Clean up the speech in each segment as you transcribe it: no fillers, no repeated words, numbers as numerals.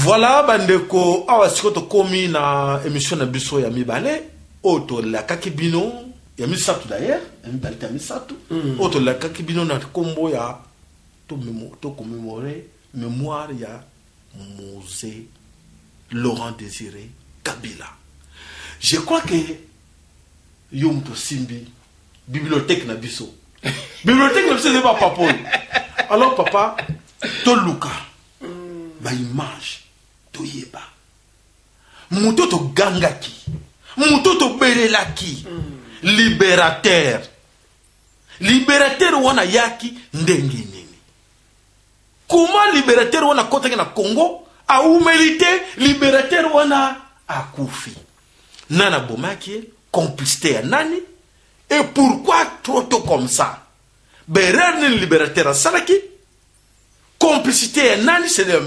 Voilà, bandeko, awa sikoto komi na émission na biso ya mibale, oto la kakibino, ya misatu d'ailleurs, ya mibale ya misatu, oto la kakibino na kombo ya to commémorer mémoire ya musée Laurent Désiré Kabila. Je crois que yom to simbi bibliothèque na biso. Bibliothèque na biso c'est pas papa. Alors papa, to luka ba image to yeba. Muto to gangaki. Muto to berelaki. Libérateur. Libérateur wana yaki ndenge nini. Comment libérateur wana kota na Congo a humilité libérateur wana akufi. Nana bomaki complicité ya nani et pourquoi trop tôt comme ça? Berer ni libérateur a salaki complicité ya nani c'est la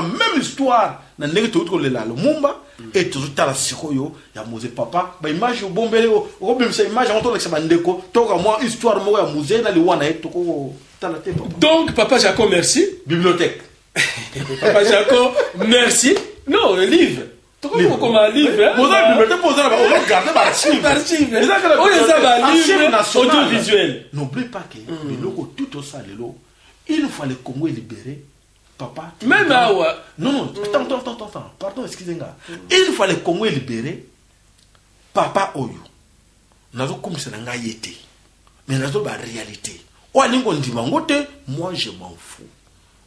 même histoire na ndenge to le mumba et tout la sikoyo ya musée papa ba image bombele o même cette image on to la ndeko to ka moi histoire mo ya musée na liwana et to ko tala te papa. Donc papa Jaco merci bibliothèque. Papa Jaco merci. Non, le livre. Livre comme un livre. Vous avez bibliothèque pour regarder l'archive. L'archive audiovisuel. N'oublie pas que le logo tout au ça il faut le Congo libérer. Papa. Même Awa. Non, attends. Pardon, excusez-moi. Il faut le Congo libérer. Papa Oyo. Nazo comme ça n'a été. Mais nazo ba réalité. Ou alingo ndimangote, moi je m'en fous.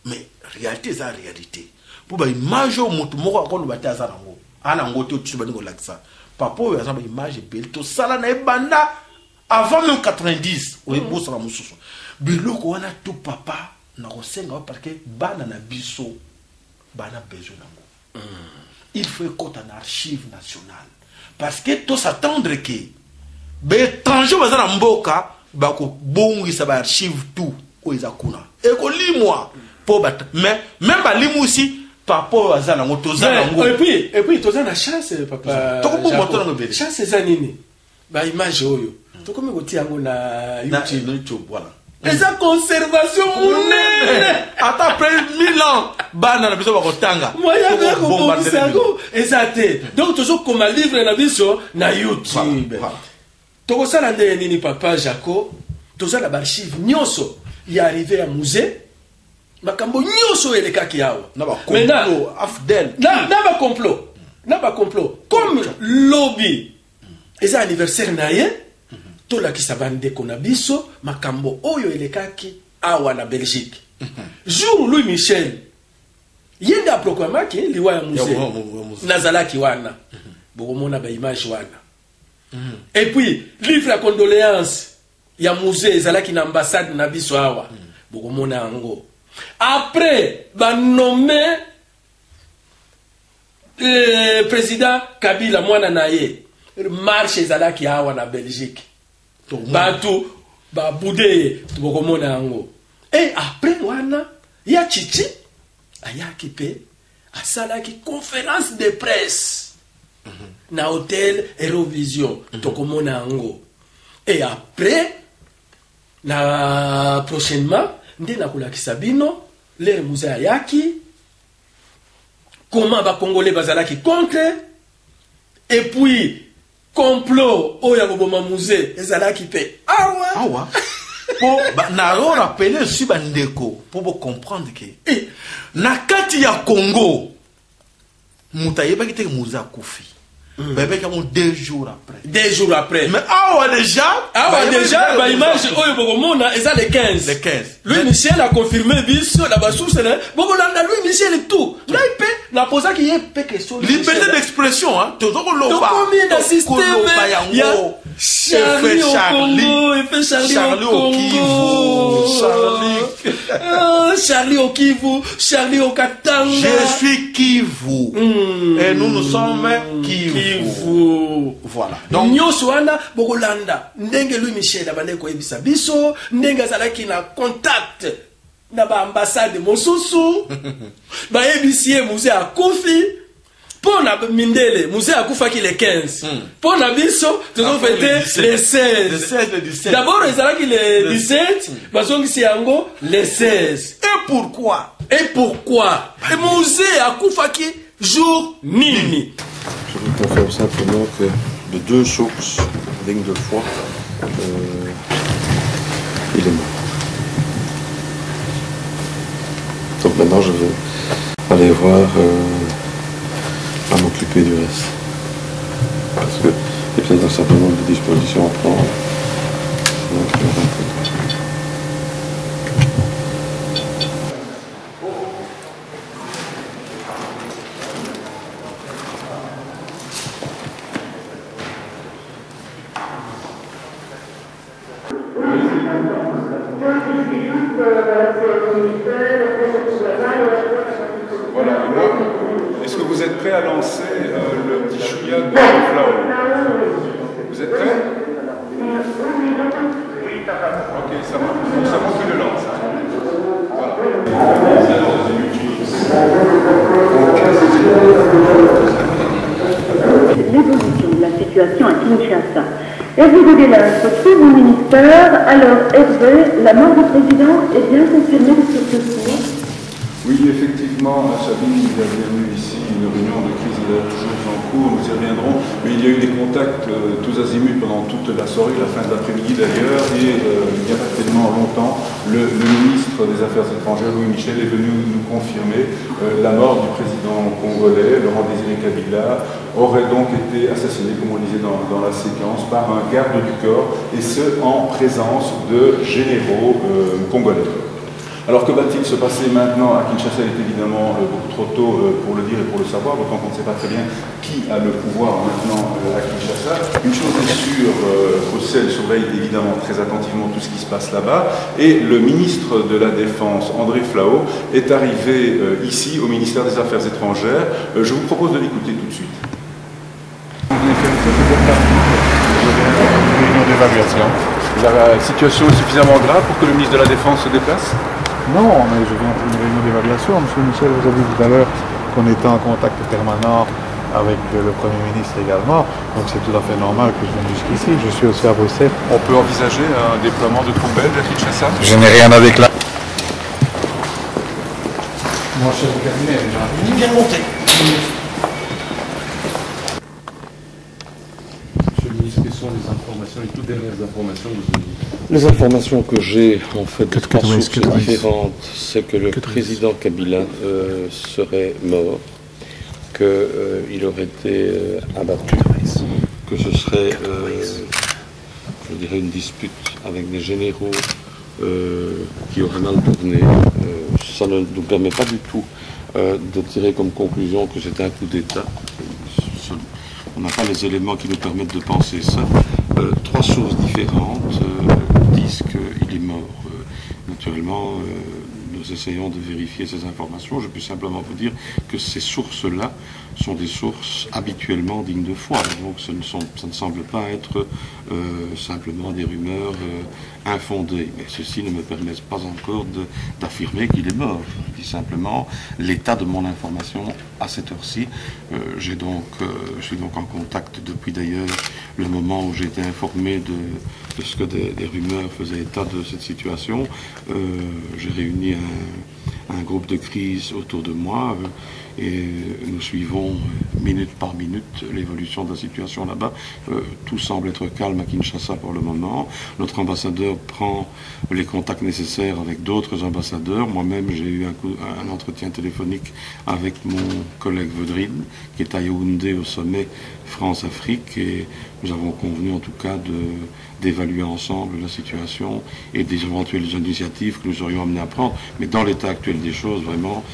Mais réalité c'est la réalité. Pour ba image au mutu moko akolo bataza nango. Ana ngote tu ba ngo laksa. Papa Oyo azaba image belle to sala na ebanda avant même 90. Oui, bo sala mususu. Biloko wana tout papa na kosenga parce que bana na biso bana besoin nango. Il faut compte en archive nationale parce que tout s'attendre que be étranger bazana mboka bako bongisa ba archive tout ko ezakuna et ko limwa po bat mais même ba limu aussi papa bazana ngo tozana ngo et puis tozana chance papa to ko moto na ngobele chance za nini ba image oyo to ko ngoti yango na YouTube voilà. Et sa conservation attends après 1000 ans bana na biso bakotanga moya ga ko bombarder exacté donc toujours comme un livre na biso na YouTube to ko sala ndé nini papa Jaco to sala archive nyonso ya arrivé à musée makambo nyonso elekaki yawo na ba complot afdel na ba complot comme lobby et anniversaire na ye to la kisabande kona biso makambo oyo elekaki awa na Belgique. Jour Louis Michel yenda proclamaki liwa ya musée nazalaki wana bokomona ba image wana. Et puis livre la condoléance ya musée zalaki na ambassade na biso awa bokomona yango. Après ba nommé président Kabila mwana naye marche zalaki awa na Belgique. Batou ba boudé bokomona yango. Et après wana ya chichi ayaki pe asalaki conférence de presse na hôtel Eurovision tokomona yango. Et après na prochainement nde na kolakisa bino les musée ayaki comment ba congolais bazalaki contre et puis complot oya koboma musée ezalaki pe awa po na rappeler si bandeko pour comprendre que na kati ya Congo mutayeba kite musée akufi bébé comme 2 jours après mais déjà ba image oyo bokomona eza le 15 Louis Michel a confirmé biso la basource na bokolanda Louis Michel et tout là il na posa ki yé pe question liberté d'expression hein tozoko loba to na système ya Charlie au Kivu Charlie au Katanga je suis Kivu et nous sommes Kivu voilà donc nyoso wana bokolanda ndenge Louis Michel abande ko ebisa biso ndenge azalaki na contact na ba ambassade mosusu ba ebisie musée a Kofi Pour na Mindele, Moussé Akoufaki les 15. Pour na Bisso, nous avons fêté les 16. D'abord, ils allaient les 17, Bazongi Siango, les 16. Et pourquoi? Et Moussé Akoufaki jour Nini. Je vous confirme simplement que de 2 sources dignes de foi, il est mort. Donc maintenant, je vais aller voir à m'occuper du reste. Parce que il y a peut-être un certain nombre de dispositions à prendre. Donc, je vais rentrer. Voilà, est-ce que vous êtes prêt à lancer le petit chouïa de Flower? Vous êtes prêts? Ok, ça va. Donc ça montre que le lance. L'évolution de la situation à Kinshasa. Hervé Goguelas se trouve au ministère. Alors, Hervé, la mort du président est bien confirmée sur ce dossier? Oui, effectivement, Sabine, il y a bien eu ici une réunion de crise, il est toujours en cours, nous y reviendrons, mais il y a eu des contacts tous azimuts pendant toute la soirée, la fin de l'après-midi d'ailleurs, et il n'y a pas tellement longtemps, le ministre des Affaires étrangères, Louis Michel, est venu nous confirmer la mort du président congolais, Laurent Désiré Kabila, aurait donc été assassiné, comme on le disait dans la séquence, par un garde du corps, et ce, en présence de généraux congolais. Alors que va-t-il se passer maintenant à Kinshasa? Il est évidemment beaucoup trop tôt pour le dire et pour le savoir, d'autant qu'on ne sait pas très bien qui a le pouvoir maintenant à Kinshasa. Une chose est sûre, Bruxelles surveille évidemment très attentivement tout ce qui se passe là-bas, et le ministre de la Défense, André Flao, est arrivé ici au ministère des Affaires étrangères. Je vous propose de l'écouter tout de suite. Réunion d'évaluation. La situation est suffisamment grave pour que le ministre de la Défense se déplace? Non, mais je viens pour une réunion d'évaluation. Monsieur Michel vous a dit tout à l'heure qu'on était en contact permanent avec le Premier ministre également. Donc c'est tout à fait normal que je vienne jusqu'ici. Je suis aussi à Bruxelles. On peut envisager un déploiement de troupes belges à Kinshasa? Je n'ai rien à déclarer. Mon chef de cabinet est déjà arrivé. Il vient de monter. Monsieur le ministre, quelles sont les informations, les toutes dernières informations que vous avez? Les informations que j'ai, en fait, de 3 sources différentes, c'est que le président Kabila serait mort, qu'il aurait été abattu, que ce serait, je dirais, une dispute avec des généraux qui auraient mal tourné. Ça ne nous permet pas du tout de tirer comme conclusion que c'est un coup d'État. On n'a pas les éléments qui nous permettent de penser ça. 3 sources différentes disent qu'il est mort. Naturellement, nous essayons de vérifier ces informations. Je peux simplement vous dire que ces sources-là sont des sources habituellement dignes de foi. Donc ça ne semble pas être simplement des rumeurs infondées. Mais ceci ne me permet pas encore d'affirmer qu'il est mort. Je dis simplement l'état de mon information à cette heure-ci. Je suis donc en contact depuis d'ailleurs le moment où j'ai été informé de ce que des rumeurs faisaient état de cette situation. J'ai réuni un groupe de crise autour de moi et nous suivons minute par minute l'évolution de la situation là-bas. Tout semble être calme à Kinshasa pour le moment. Notre ambassadeur prend les contacts nécessaires avec d'autres ambassadeurs. Moi-même, j'ai eu un entretien téléphonique avec mon collègue Vedrine, qui est à Yaoundé au sommet France-Afrique, et nous avons convenu en tout cas d'évaluer ensemble la situation et des éventuelles initiatives que nous serions amenés à prendre. Mais dans l'état actuel des choses, vraiment,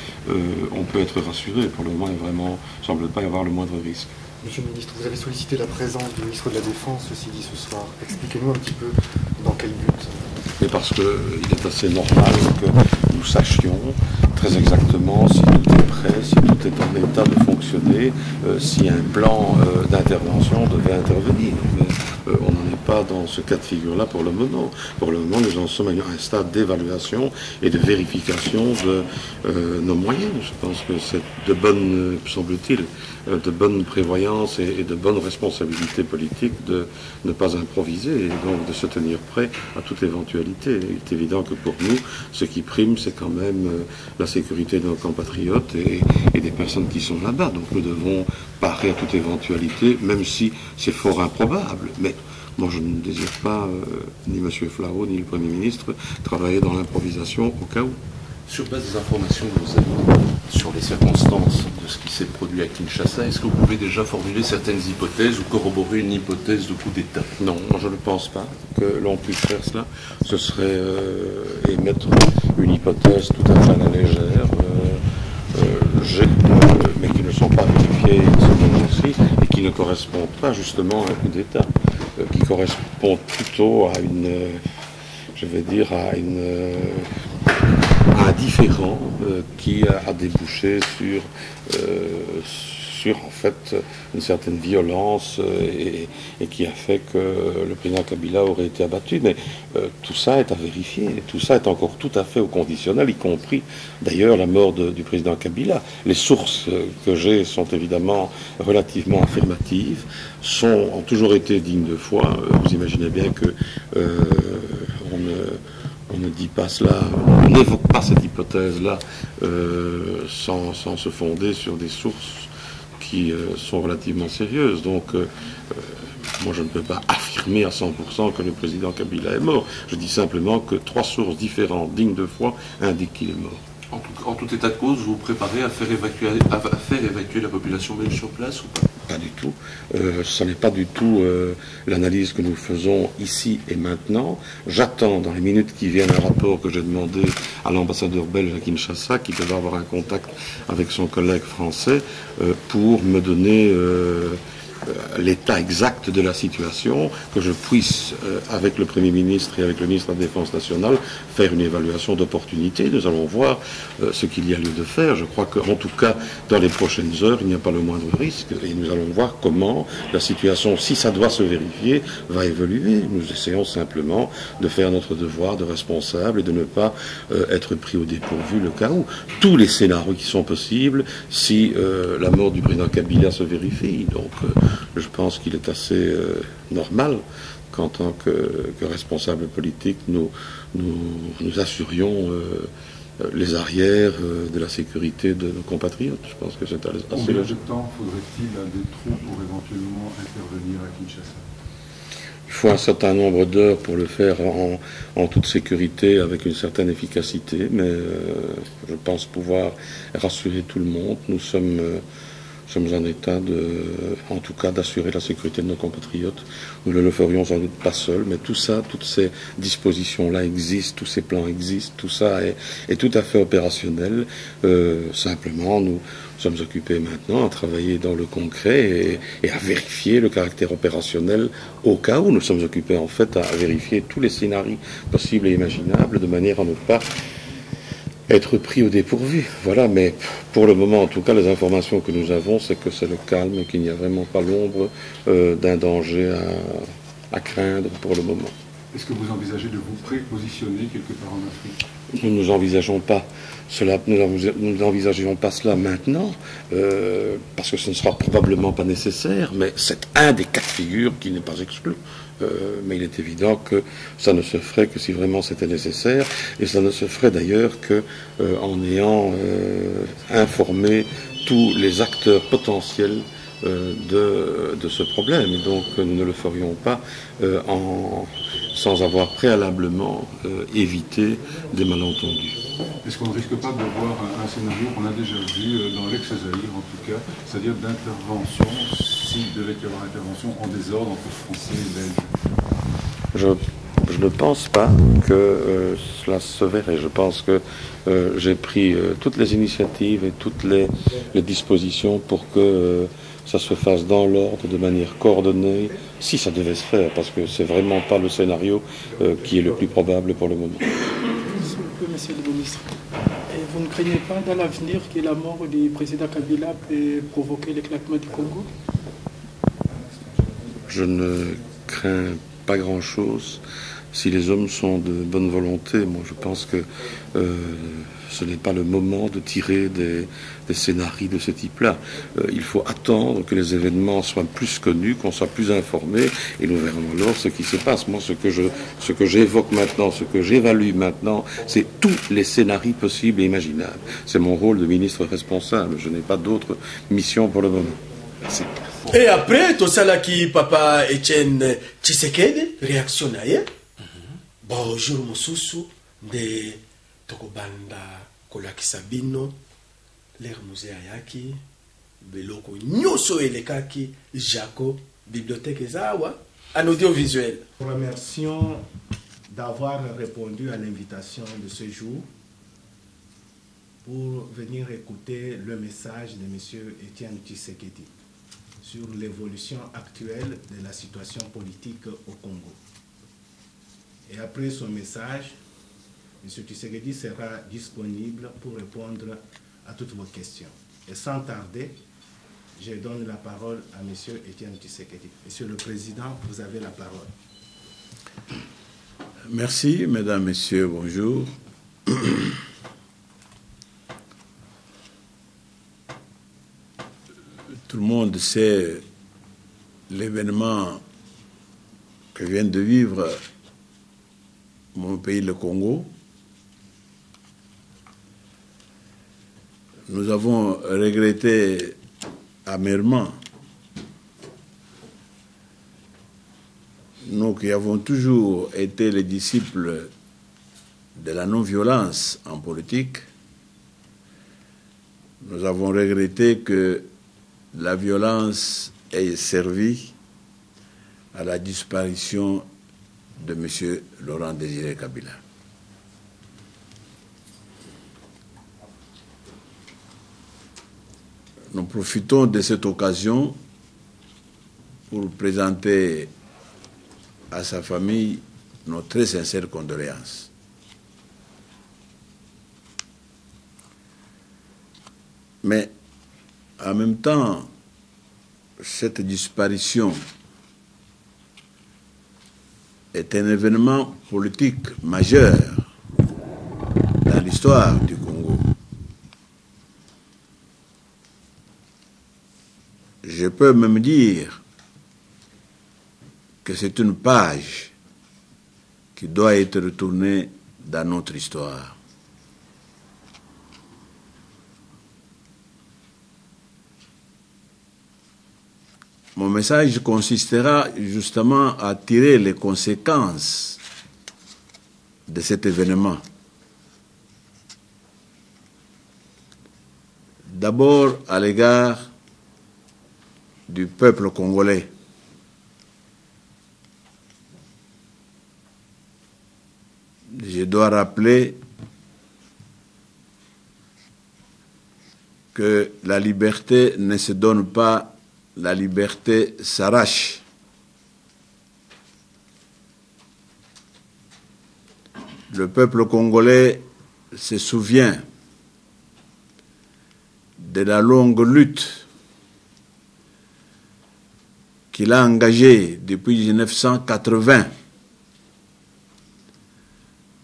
on peut être rassuré. Pour le moment, il ne semble pas y avoir le moindre risque. Monsieur le ministre, vous avez sollicité la présence du ministre de la Défense, ceci dit, ce soir. Expliquez-nous un petit peu dans quel but. Mais parce qu'il est assez normal que nous sachions très exactement si tout est prêt, si tout est en état de fonctionner si un plan d'intervention devait intervenir. Mais on n'en est pas dans ce cas de figure-là pour le moment. Pour le moment, nous en sommes à un stade d'évaluation et de vérification de nos moyens. Je pense que c'est de bonne, semble-t-il, de bonne prévoyance et de bonne responsabilité politique de ne pas improviser et donc de se tenir prêt à toute éventualité. Il est évident que pour nous, ce qui prime, c'est quand même la sécurité de nos compatriotes et des personnes qui sont là-bas. Donc nous devons parer à toute éventualité, même si c'est fort improbable. Mais moi, je ne désire pas, ni M. Flao, ni le Premier ministre, travailler dans l'improvisation au cas où. Sur base des informations que vous avez sur les circonstances de ce qui s'est produit à Kinshasa, est-ce que vous pouvez déjà formuler certaines hypothèses ou corroborer une hypothèse de coup d'État? Non, je ne pense pas que l'on puisse faire cela. Ce serait émettre une hypothèse tout à fait à la légère, mais qui ne sont pas vérifiées aussi et qui ne correspondent pas justement à un coup d'État, qui correspond plutôt à une, je vais dire, à un différend qui a débouché sur en fait une certaine violence et qui a fait que le président Kabila aurait été abattu. Mais tout ça est à vérifier, tout ça est encore tout à fait au conditionnel, y compris d'ailleurs la mort du président Kabila. Les sources que j'ai sont évidemment relativement affirmatives, ont toujours été dignes de foi. Vous imaginez bien que on ne dit pas cela, on n'évoque pas cette hypothèse-là sans se fonder sur des sources qui sont relativement sérieuses. Donc, moi, je ne peux pas affirmer à 100% que le président Kabila est mort. Je dis simplement que 3 sources différentes, dignes de foi, indiquent qu'il est mort. En tout état de cause, vous vous préparez à faire évacuer la population belge sur place ou pas? Pas du tout. Ce n'est pas du tout l'analyse que nous faisons ici et maintenant. J'attends dans les minutes qui viennent un rapport que j'ai demandé à l'ambassadeur belge à Kinshasa, qui devait avoir un contact avec son collègue français, pour me donner l'état exact de la situation, que je puisse, avec le Premier ministre et avec le ministre de la Défense nationale, faire une évaluation d'opportunité. Nous allons voir ce qu'il y a lieu de faire. Je crois qu'en tout cas, dans les prochaines heures, il n'y a pas le moindre risque et nous allons voir comment la situation, si ça doit se vérifier, va évoluer. Nous essayons simplement de faire notre devoir de responsable et de ne pas être pris au dépourvu le cas où. Tous les scénarios qui sont possibles si la mort du président Kabila se vérifie. Donc, je pense qu'il est assez normal qu'en tant que responsable politique, nous assurions les arrières de la sécurité de nos compatriotes. Je pense que c'est assez logique. Combien de temps faudrait-il à des troupes pour éventuellement intervenir à Kinshasa? Il faut un certain nombre d'heures pour le faire en toute sécurité, avec une certaine efficacité, mais je pense pouvoir rassurer tout le monde. Nous sommes en état en tout cas, d'assurer la sécurité de nos compatriotes. Nous ne le ferions sans doute pas seuls, mais tout ça, toutes ces dispositions-là existent, tous ces plans existent, tout ça est tout à fait opérationnel. Simplement, nous sommes occupés maintenant à travailler dans le concret et à vérifier le caractère opérationnel au cas où. Nous sommes occupés en fait à vérifier tous les scénarios possibles et imaginables de manière à ne pas être pris au dépourvu. Voilà, mais pour le moment, en tout cas, les informations que nous avons, c'est que c'est le calme, qu'il n'y a vraiment pas l'ombre d'un danger à craindre pour le moment. Est-ce que vous envisagez de vous prépositionner quelque part en Afrique? Nous n'envisageons pas cela, nous n'envisageons pas cela maintenant, parce que ce ne sera probablement pas nécessaire, mais c'est un des cas de figure qui n'est pas exclu. Mais il est évident que ça ne se ferait que si vraiment c'était nécessaire, et ça ne se ferait d'ailleurs qu'en ayant informé tous les acteurs potentiels de ce problème. Et donc nous ne le ferions pas sans avoir préalablement évité des malentendus. Est-ce qu'on ne risque pas de voir un scénario qu'on a déjà vu dans l'ex-Zaïre en tout cas, c'est-à-dire d'intervention, s'il devait y avoir intervention en désordre entre Français et Belges? Je ne pense pas que cela se verrait. Je pense que j'ai pris toutes les initiatives et toutes les dispositions pour que ça se fasse dans l'ordre, de manière coordonnée, si ça devait se faire, parce que c'est vraiment pas le scénario qui est le plus probable pour le moment. Monsieur le ministre. Et vous ne craignez pas dans l'avenir que la mort du président Kabila peut provoquer l'éclatement du Congo? Je ne crains pas grand-chose. Si les hommes sont de bonne volonté, moi je pense que ce n'est pas le moment de tirer des scénarios de ce type-là. Il faut attendre que les événements soient plus connus, qu'on soit plus informés, et nous verrons alors ce qui se passe. Moi, ce que j'évoque maintenant, ce que j'évalue maintenant, c'est tous les scénarios possibles et imaginables. C'est mon rôle de ministre responsable. Je n'ai pas d'autre mission pour le moment. Merci. Et après, tout ça là qui papa Etienne Tshisekedi, réaction naïe. Bonjour mosusu de tokobanda kolakisa bino l'air musée ayaki beloko nyoso elekaki Jaco bibliothèque ezawa en audiovisuel. Nous remercions d'avoir répondu à l'invitation de ce jour pour venir écouter le message de M. Etienne Tshisekedi sur l'évolution actuelle de la situation politique au Congo. Et après son message, M. Tshisekedi sera disponible pour répondre à toutes vos questions. Et sans tarder, je donne la parole à M. Etienne Tshisekedi. Monsieur le Président, vous avez la parole. Merci, Mesdames, Messieurs, bonjour. Tout le monde sait l'événement que vient de vivre mon pays, le Congo. Nous avons regretté amèrement, nous qui avons toujours été les disciples de la non-violence en politique, nous avons regretté que la violence ait servi à la disparition de M. Laurent Désiré Kabila. Nous profitons de cette occasion pour présenter à sa famille nos très sincères condoléances. Mais en même temps, cette disparition est un événement politique majeur dans l'histoire du Congo. Je peux même dire que c'est une page qui doit être retournée dans notre histoire. Mon message consistera justement à tirer les conséquences de cet événement. D'abord à l'égard du peuple congolais. Je dois rappeler que la liberté ne se donne pas, la liberté s'arrache. Le peuple congolais se souvient de la longue lutte qu'il a engagée depuis 1980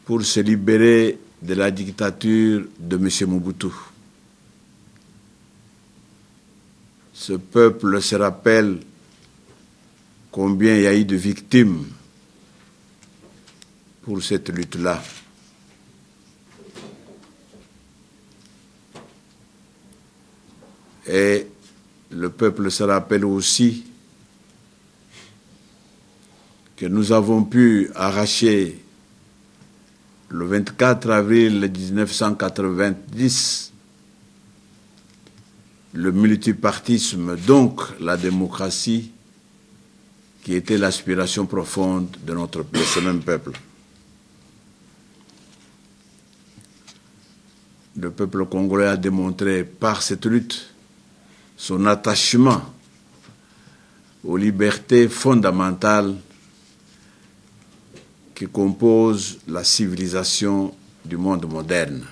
pour se libérer de la dictature de M. Mobutu. Ce peuple se rappelle combien il y a eu de victimes pour cette lutte-là. Et le peuple se rappelle aussi que nous avons pu arracher le 24 avril 1990 le multipartisme, donc la démocratie, qui était l'aspiration profonde de ce même peuple. Le peuple congolais a démontré par cette lutte son attachement aux libertés fondamentales qui composent la civilisation du monde moderne.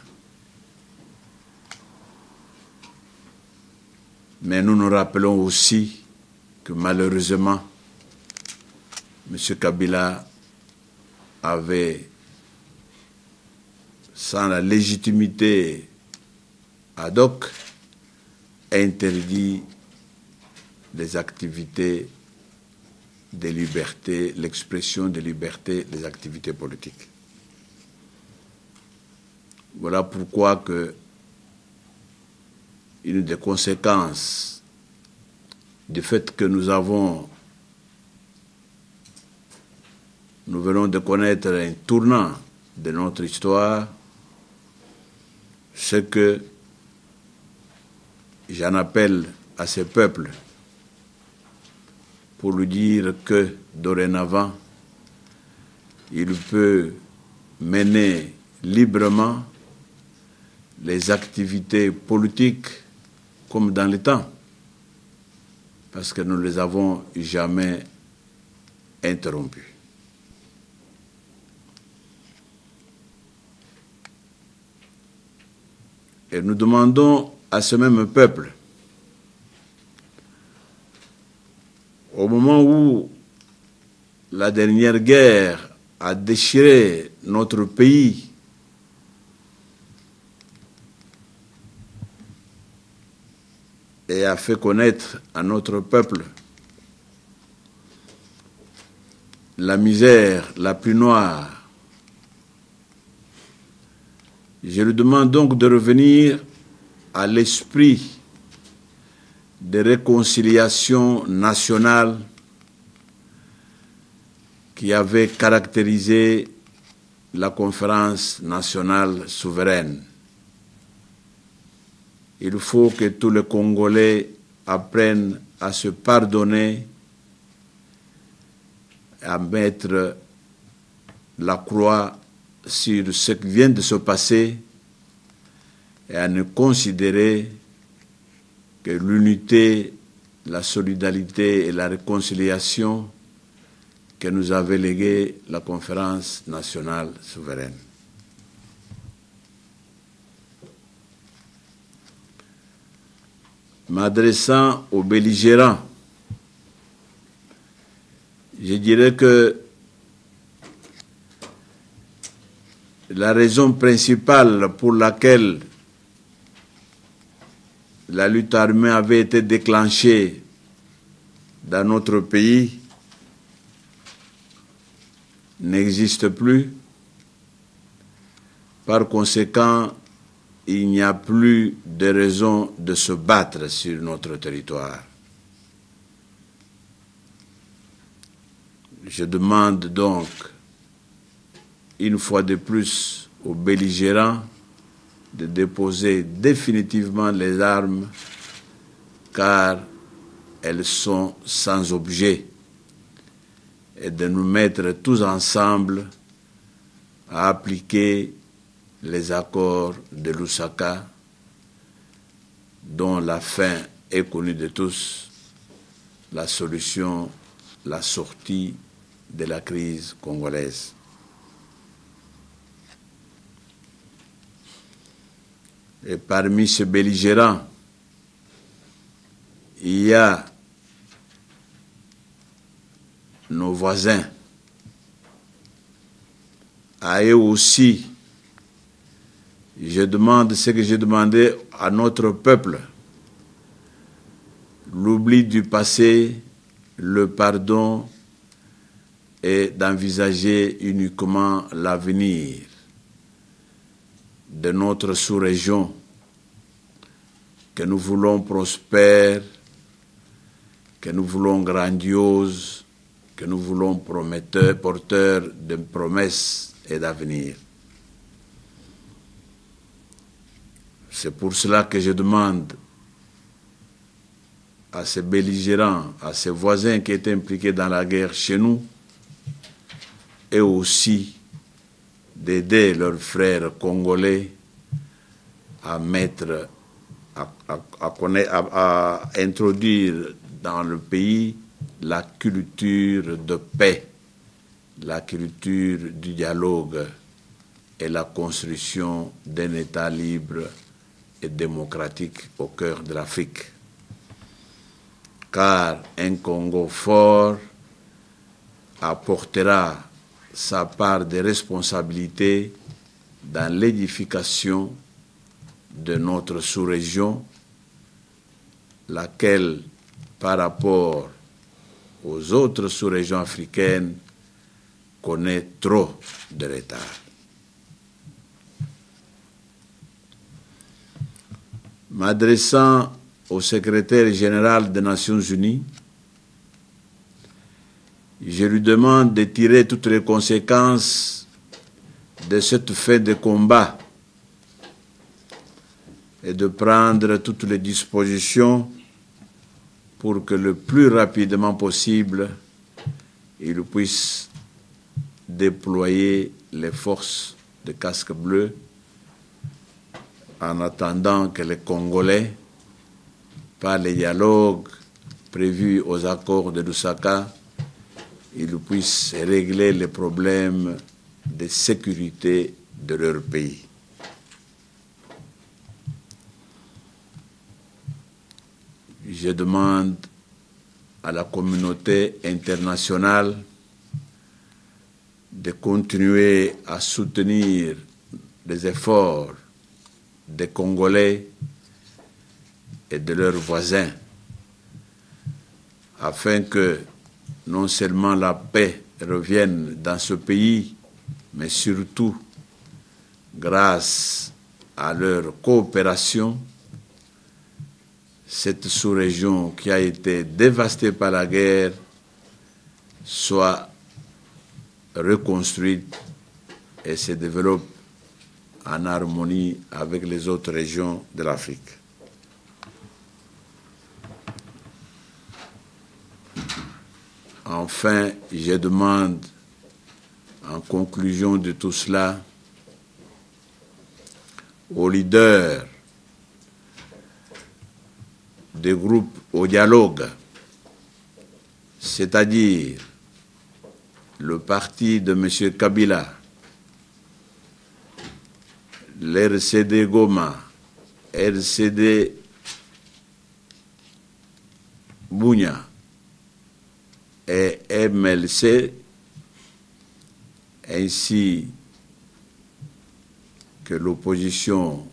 Mais nous nous rappelons aussi que malheureusement, M. Kabila avait, sans la légitimité ad hoc, interdit les activités de liberté, l'expression de liberté des activités politiques. Voilà pourquoi que une des conséquences du fait que nous venons de connaître un tournant de notre histoire, c'est que j'en appelle à ce peuple pour lui dire que dorénavant, il peut mener librement les activités politiques comme dans le temps, parce que nous ne les avons jamais interrompues. Et nous demandons à ce même peuple, au moment où la dernière guerre a déchiré notre pays, et a fait connaître à notre peuple la misère la plus noire, je lui demande donc de revenir à l'esprit de réconciliation nationale qui avait caractérisé la conférence nationale souveraine. Il faut que tous les Congolais apprennent à se pardonner, à mettre la croix sur ce qui vient de se passer et à ne considérer que l'unité, la solidarité et la réconciliation que nous avait légué la conférence nationale souveraine. M'adressant aux belligérants, je dirais que la raison principale pour laquelle la lutte armée avait été déclenchée dans notre pays n'existe plus. Par conséquent, il n'y a plus de raison de se battre sur notre territoire. Je demande donc, une fois de plus, aux belligérants de déposer définitivement les armes, car elles sont sans objet, et de nous mettre tous ensemble à appliquer les accords de Lusaka, dont la fin est connue de tous, la solution, la sortie de la crise congolaise. Et parmi ces belligérants, il y a nos voisins. À eux aussi, je demande ce que j'ai demandé à notre peuple: l'oubli du passé, le pardon, et d'envisager uniquement l'avenir de notre sous-région, que nous voulons prospère, que nous voulons grandiose, que nous voulons porteur de promesses et d'avenir. C'est pour cela que je demande à ces belligérants, à ces voisins qui étaient impliqués dans la guerre chez nous, et aussi d'aider leurs frères congolais à mettre, à introduire dans le pays la culture de paix, la culture du dialogue et la construction d'un État libre et démocratique au cœur de l'Afrique. Car un Congo fort apportera sa part de responsabilité dans l'édification de notre sous-région, laquelle, par rapport aux autres sous-régions africaines, connaît trop de retard. M'adressant au secrétaire général des Nations Unies, je lui demande de tirer toutes les conséquences de cette fin de combat et de prendre toutes les dispositions pour que le plus rapidement possible, il puisse déployer les forces de casque bleu en attendant que les Congolais, par les dialogues prévus aux accords de Lusaka, ils puissent régler les problèmes de sécurité de leur pays. Je demande à la communauté internationale de continuer à soutenir les efforts des Congolais et de leurs voisins afin que non seulement la paix revienne dans ce pays, mais surtout, grâce à leur coopération, cette sous-région qui a été dévastée par la guerre soit reconstruite et se développe en harmonie avec les autres régions de l'Afrique. Enfin, je demande, en conclusion de tout cela, aux leaders des groupes au dialogue, c'est-à-dire le parti de M. Kabila, l'RCD Goma, RCD Bunia et MLC, ainsi que l'opposition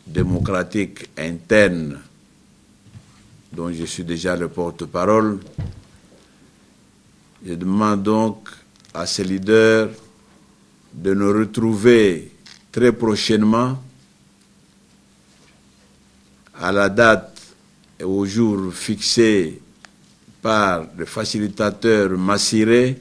démocratique interne dont je suis déjà le porte-parole. Je demande donc à ces leaders de nous retrouver très prochainement à la date et au jour fixé par le facilitateur Massiré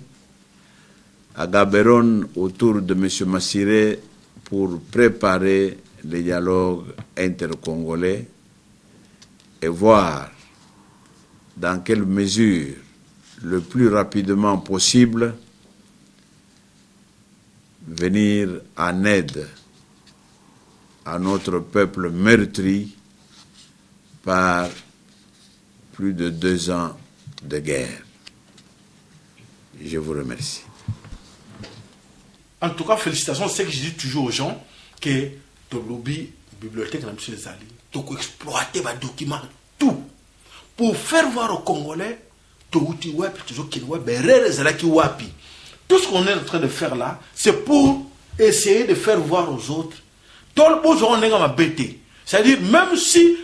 à Gaborone autour de M. Massiré pour préparer les dialogues intercongolais et voir dans quelle mesure, le plus rapidement possible, venir en aide à notre peuple meurtri par plus de 2 ans de guerre. Je vous remercie. En tout cas, félicitations. C'est ce que je dis toujours aux gens, que ton lobby, bibliothèque, la M. Zali, tu peux exploiter les documents, tout, pour faire voir aux Congolais, tout ce qu'on est en train de faire là, c'est pour essayer de faire voir aux autres. C'est-à-dire, même si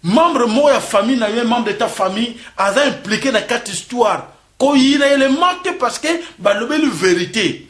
membre de la famille, membre de ta famille, a impliqué dans cette histoire, quand il est manqué parce que le vérité.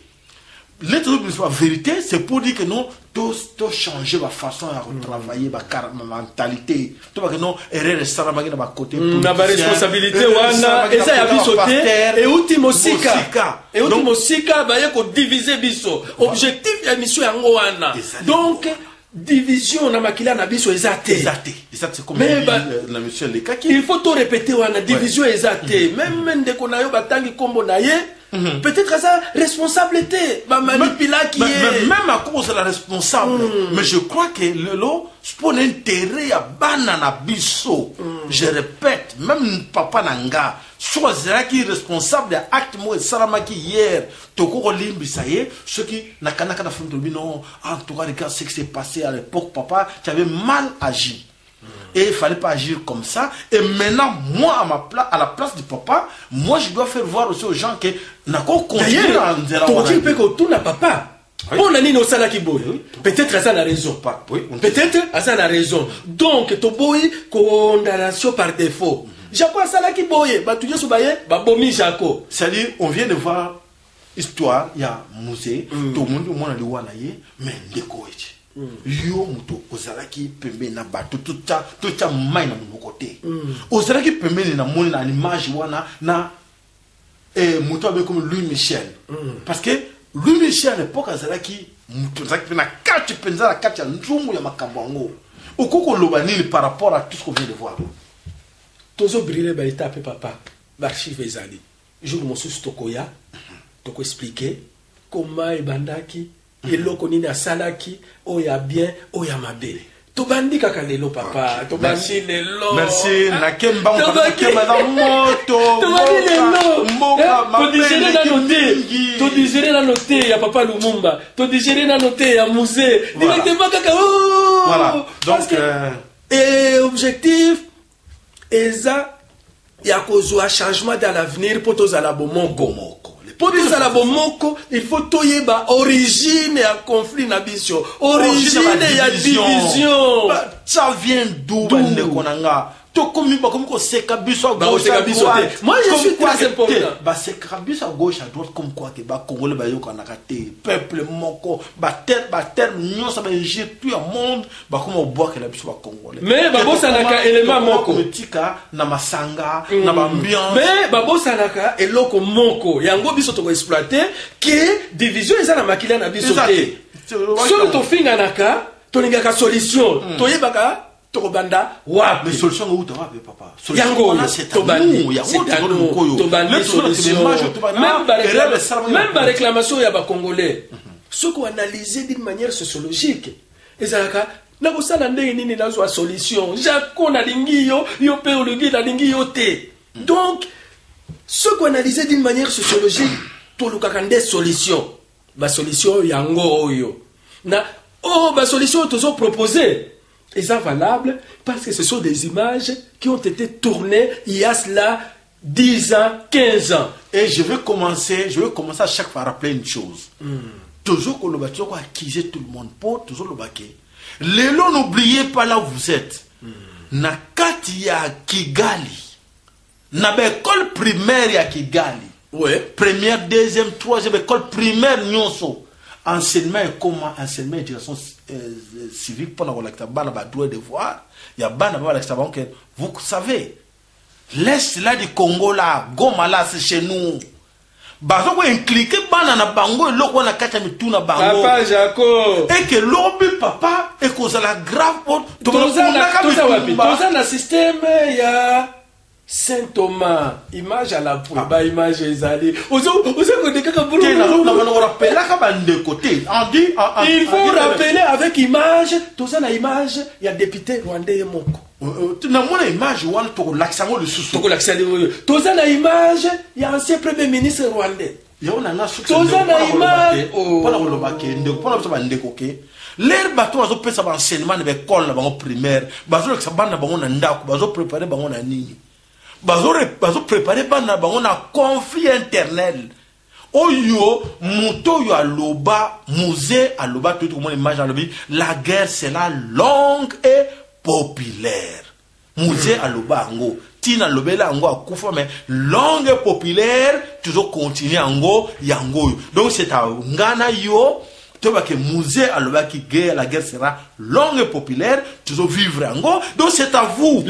L'être de la vérité, c'est pour dire que non, tout changer ma façon à retravailler ma mentalité. Tout que non, erreur ça na bagina ba côté. Na ba responsabilité wana eza ya biso te et ultimo sika. Et ultimo sika ba yeko diviser biso. Objectif ya mission yango wana. Donc division na makila na biso ezate. C'est comme la mission Lekaki. Il faut tout répéter wana division ezate. Même ndeko na yo batangi kombo na ye. Peut-être ça responsabilité, manipula qui est même à cause de la responsable. Mais je crois que le lot c'est pour l'intérêt à banana biso. Je répète, même papa Nanga, soit qui responsable de l'acte moi Saramaki hier, Toko Limbi, ça y est, ceux qui n'a qu'à non, en tout cas, regarde ce qui s'est passé à l'époque, papa, tu avais mal agi. Et il ne fallait pas agir comme ça. Et maintenant, moi, à la place du papa, moi, je dois faire voir aussi aux gens que n'a qu'à continuer à dire. Tu peux que tout n'a papa. On a dit nos salaki boy. Peut-être ça a raison. Peut-être ça a raison. Donc, to boy, condamnation par défaut. Jaco salaki boy. Bah, tu dis sur baye, bah, bomi Jaco. C'est-à-dire, on vient de voir histoire, il y a musée, tout le monde a dit wanaye, mais ndeko echi. Yo muto ozalaki pembe na bato tout ça mai na mon côté. Ozalaki pembe na moni na image wana na muto avec comme Louis Michel. Parce que Louis Michel à l'époque ozalaki muto zaki na kati penza la kati ya nzumu ya makambo. Okoko lobani par rapport à tout ce qu'on vient de voir. Tozo briller ba étape papa. L'archive ezali. Jour mon sous tokoya. Toko expliquer comment ebandaki eloko nini asalaki oya bien oya mabe tobandi kaka lelo papa tobandi lelo merci na kemba madame moto tobandi lelo to digérer na noté to digérer na noté ya papa Lumumba to digérer na noté ya musée directement kaka voilà donc et objectif eza ya kozwa changement dans l'avenir pour tozala bomoko. Pour tout ça, il faut toyeba origine et conflit n'abisio. Origine et division. Ça vient d'où? Moi je suis très important. C'est à gauche à droite comme quoi que Congolais peuple moko terme nous ça va injecter tout le monde comme au bois que la biso Congolais. Mais babo sanaka élément moko na masanga na ambiance. Mais babo sanaka eloko moko yango biso to exploiter que division eza na makila na biso te. Solo to finga naka to ninga solution to yebaka Tobanda, wapi. Mais solution où tu vas, papa? Yango, Tobandi, Tobandi solution. Même la réclamation y a pas congolais. Ce qu'on analyse d'une manière sociologique. Et ça na kosala ndenge nini nazo solution. Jako na lingi yo pe ologi na lingi yo te. Donc, ce qu'on analyse d'une manière sociologique, to lukakande solution. Ba solution yango oyo. Na ba solution tozo proposer. Et ça valable parce que ce sont des images qui ont été tournées il y a cela 10 ans, 15 ans. Et je vais commencer à chaque fois à rappeler une chose. Toujours que le bâtiment va acquiser tout le monde pour toujours le baquet. Lélo, n'oubliez pas là où vous êtes. Na kati ya Kigali. Na école primaire ya Kigali. Ouais. Première, deuxième, troisième école primaire nyonso. Enseignement et comment enseignement et direction civique pour la bana droit de devoir il y a bana vous savez l'est là du Congo là Goma là c'est chez nous bazo ko impliquer bana na bango eloko na kata mituna bango papa Jaco et que lobby papa et cause la grave toza na système ya Saint Thomas, image à la pouba, image ezali. Il faut rappeler avec image, tout ça la image, il y a député rwandais moko. Tu n'as pas image ou pour l'accent de sous. Pour l'accent de tout ça la image, il y a ancien premier ministre rwandais. Il y a un tout ça la image. L'air bateau a fait sa enseignement de l'école primaire, bazo sa bande na ndako, bazo préparer bango na nini. Bazo préparer bana bango na conflit interne. Oyo muto yo aloba musée aloba tout le monde image alobi la guerre c'est la longue et populaire. Musée aloba ngo tina lobela ngo akufa mais longue et populaire toujours continuer ngo yango. Donc c'est à ngana yo que musée aloba qui guerre la guerre sera longue et populaire toujours vivre ngo. Donc c'est à vous.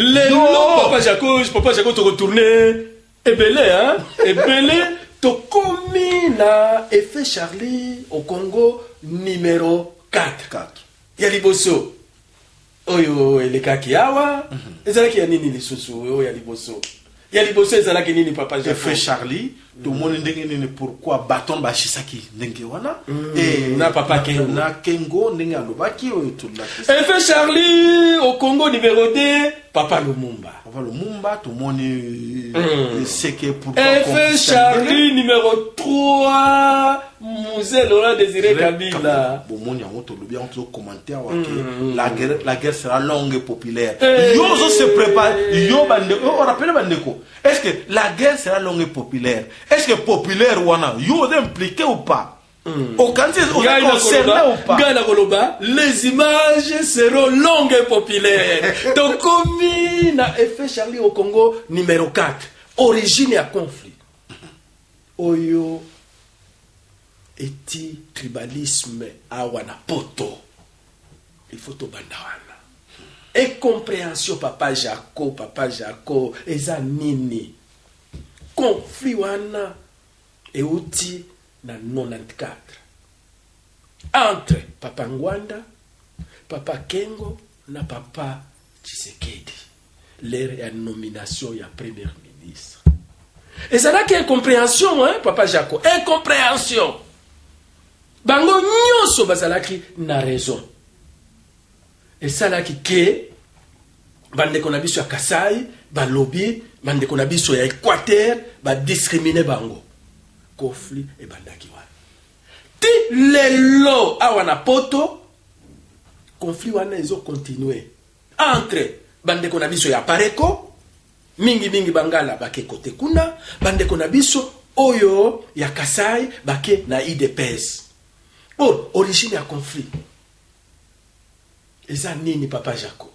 Papa Jaco te retourner ebelé hein ebelé to komi na effet Charlie au Congo numéro 4 ya liboso oyo eleka kiawa ezala ki ya nini lisusu oyo ya liboso ya liboso ezalaki nini papa Jaco fait Charlie tout le monde ndenge nini pourquoi bâton bashisaki ndenge wana na papa Kengo na Kengo ndenge alobaki tout la fait Charlie au Congo numéro 2 papa Lumumba tout le monde sait que pourquoi fait Charlie numéro 3 Musée Laurent Désiré Kabila bon mon yango to lobi en commentaire la guerre sera longue et populaire yo se prépare yo bande on rappelle bandeko est-ce que la guerre sera longue et populaire est-ce que populaire wana yo impliqué ou pas au candidat concerné ou pas Gana Koloba les images seront longues et populaires donc comme na effet Charlie au Congo numéro 4 origine à conflit oyo eti tribalisme awana poto il faut to bandawana incompréhension papa Jaco eza nini conflit wana euti na 94 entre papa Ngwanda papa Kengo na papa Tshisekedi l'ère ya nomination ya premier ministre ezalaki incompréhension hein papa Jaco incompréhension bango nyonso bazalaki na raison esalaki ke bandeko na biso ya Kasai balobi bandeko na biso ya Équateur badiscrimine bango conflit ebandaki wana ti lelo awa na poto conflit wana ezo continuer entre bandeko na biso ya Pareko mingi bangala bake kote kuna bandeko na biso oyo ya Kasai bake na IDPS. Origine ya conflit eza nini papa Jaco